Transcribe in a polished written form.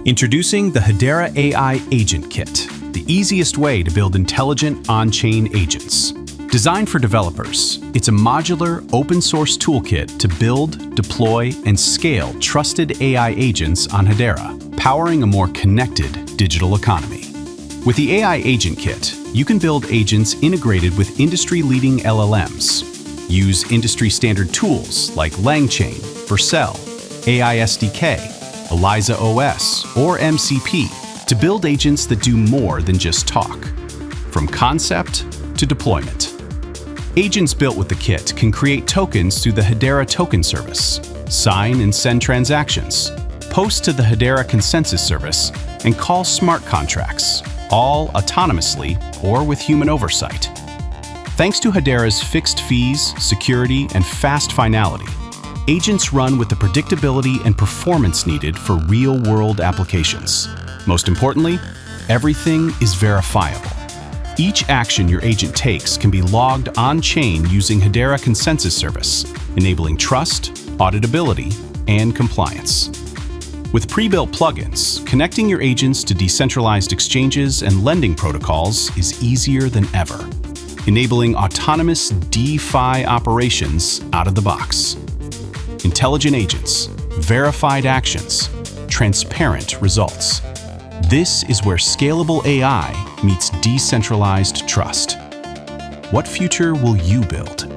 Introducing the Hedera AI Agent Kit, the easiest way to build intelligent on-chain agents. Designed for developers, it's a modular, open-source toolkit to build, deploy, and scale trusted AI agents on Hedera, powering a more connected digital economy. With the AI Agent Kit, you can build agents integrated with industry-leading LLMs. Use industry-standard tools like LangChain, Vercel, AI SDK, Eliza OS, or MCP to build agents that do more than just talk, from concept to deployment. Agents built with the kit can create tokens through the Hedera token service, sign and send transactions, post to the Hedera consensus service, and call smart contracts, all autonomously or with human oversight. Thanks to Hedera's fixed fees, security, and fast finality, agents run with the predictability and performance needed for real-world applications. Most importantly, everything is verifiable. Each action your agent takes can be logged on-chain using Hedera Consensus Service, enabling trust, auditability, and compliance. With pre-built plugins, connecting your agents to decentralized exchanges and lending protocols is easier than ever, enabling autonomous DeFi operations out of the box. Intelligent agents, verified actions, transparent results. This is where scalable AI meets decentralized trust. What future will you build?